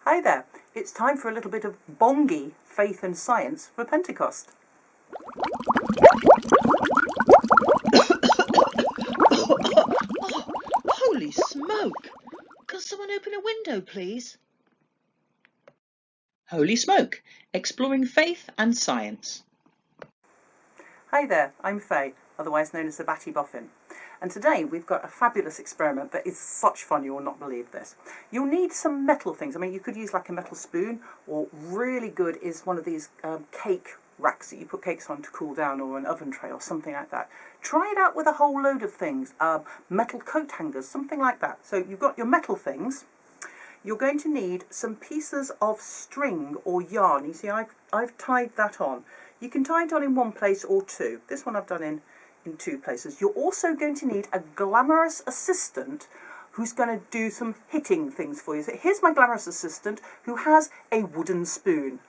Hi there, it's time for a little bit of bongy faith and science for Pentecost. Oh, holy smoke! Can someone open a window, please? Holy smoke! Exploring faith and science. Hi there, I'm Faye, otherwise known as the Batty Boffin. And today we've got a fabulous experiment that is such fun you will not believe this. You'll need some metal things. I mean, you could use like a metal spoon, or really good is one of these cake racks that you put cakes on to cool down, or an oven tray or something like that. Try it out with a whole load of things, metal coat hangers, something like that. So you've got your metal things. You're going to need some pieces of string or yarn. You see, I've tied that on. You can tie it on in one place or two. This one I've done in two places. You're also going to need a glamorous assistant who's going to do some hitting things for you. So here's my glamorous assistant who has a wooden spoon.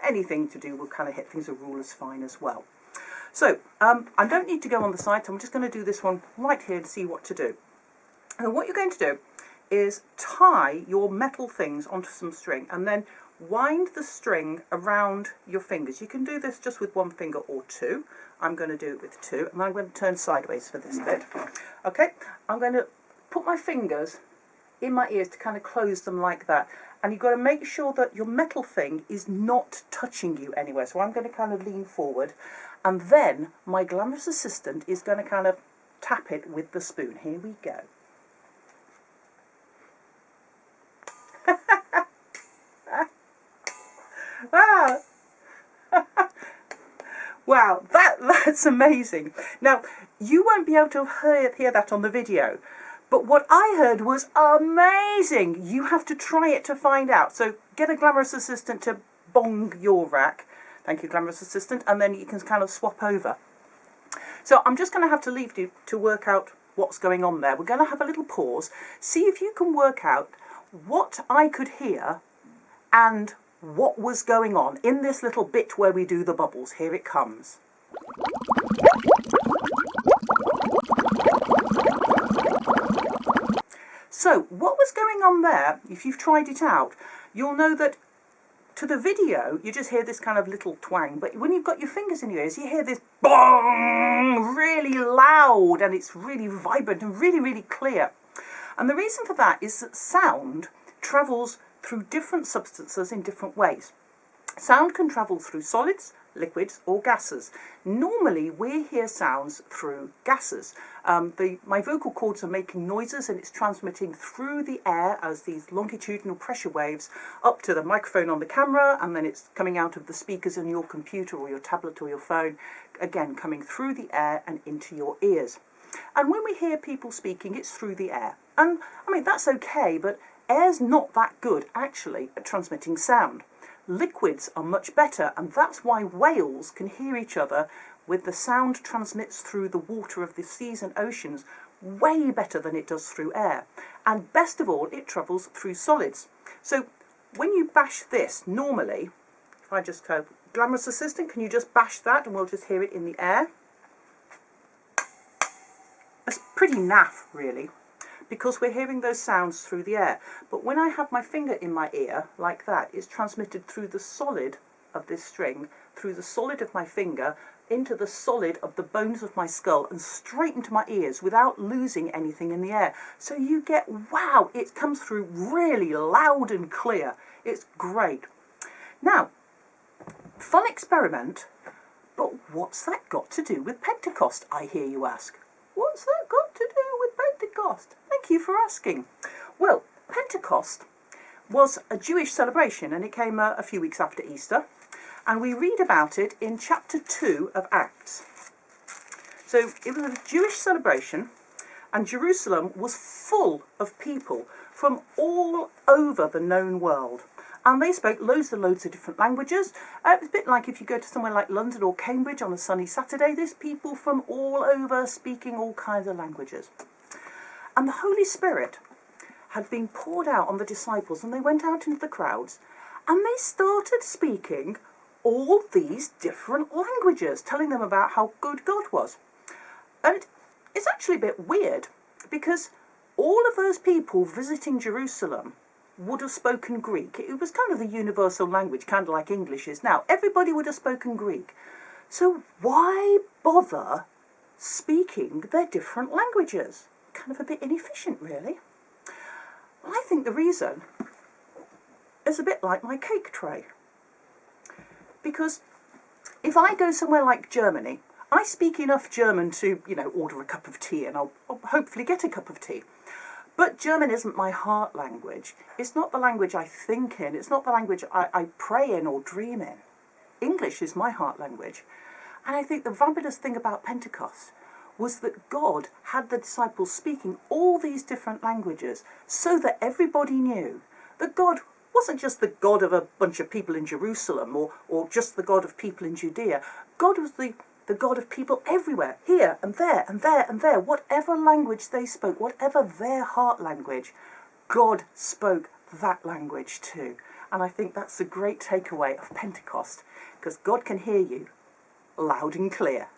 Anything to do with kind of hit things, a rule is fine as well. So I don't need to go on the site. I'm just going to do this one right here to see what to do. And what you're going to do is tie your metal things onto some string and then wind the string around your fingers. You can do this just with one finger or two. I'm going to do it with two, and I'm going to turn sideways for this bit. Okay, I'm going to put my fingers in my ears to kind of close them like that, and you've got to make sure that your metal thing is not touching you anywhere. So I'm going to kind of lean forward, and then my glamorous assistant is going to kind of tap it with the spoon. Here we go. Wow. Wow, that's amazing. Now, you won't be able to hear that on the video, but what I heard was amazing. You have to try it to find out. So get a glamorous assistant to bong your rack. Thank you, glamorous assistant, and then you can kind of swap over. So I'm just going to have to leave you to work out what's going on there. We're going to have a little pause. See if you can work out what I could hear and what was going on in this little bit where we do the bubbles. Here it comes. So what was going on there, if you've tried it out, you'll know that to the video you just hear this kind of little twang, but when you've got your fingers in your ears you hear this bong, really loud, and it's really vibrant and really, really clear. And the reason for that is that sound travels through different substances in different ways. Sound can travel through solids, liquids or gases. Normally we hear sounds through gases. My vocal cords are making noises and it's transmitting through the air as these longitudinal pressure waves up to the microphone on the camera, and then it's coming out of the speakers in your computer or your tablet or your phone, again coming through the air and into your ears. And when we hear people speaking, it's through the air. And I mean, that's okay, but air's not that good actually at transmitting sound. Liquids are much better, and that's why whales can hear each other with the sound transmits through the water of the seas and oceans way better than it does through air. And best of all, it travels through solids. So when you bash this, normally, if I just go, glamorous assistant, can you just bash that and we'll just hear it in the air? It's pretty naff, really, because we're hearing those sounds through the air. But when I have my finger in my ear, like that, it's transmitted through the solid of this string, through the solid of my finger, into the solid of the bones of my skull, and straight into my ears without losing anything in the air. So you get, wow, it comes through really loud and clear. It's great. Now, fun experiment, but what's that got to do with Pentecost, I hear you ask? What's that got to do with Pentecost? Thank you for asking. Well, Pentecost was a Jewish celebration, and it came a few weeks after Easter, and we read about it in chapter 2 of Acts. So it was a Jewish celebration, and Jerusalem was full of people from all over the known world. And they spoke loads and loads of different languages. It's a bit like if you go to somewhere like London or Cambridge on a sunny Saturday, there's people from all over speaking all kinds of languages. And the Holy Spirit had been poured out on the disciples, and they went out into the crowds, and they started speaking all these different languages, telling them about how good God was. And it's actually a bit weird, because all of those people visiting Jerusalem would have spoken Greek. It was kind of the universal language, kind of like English is now. Everybody would have spoken Greek. So why bother speaking their different languages? Kind of a bit inefficient, really. Well, I think the reason is a bit like my cake tray. Because if I go somewhere like Germany, I speak enough German to, order a cup of tea, and I'll hopefully get a cup of tea. But German isn't my heart language. It's not the language I think in. It's not the language I pray in or dream in. English is my heart language. And I think the fabulous thing about Pentecost was that God had the disciples speaking all these different languages so that everybody knew that God wasn't just the God of a bunch of people in Jerusalem or just the God of people in Judea. God was the God of people everywhere, here and there and there and there. Whatever language they spoke, whatever their heart language, God spoke that language too. And I think that's a great takeaway of Pentecost, because God can hear you loud and clear.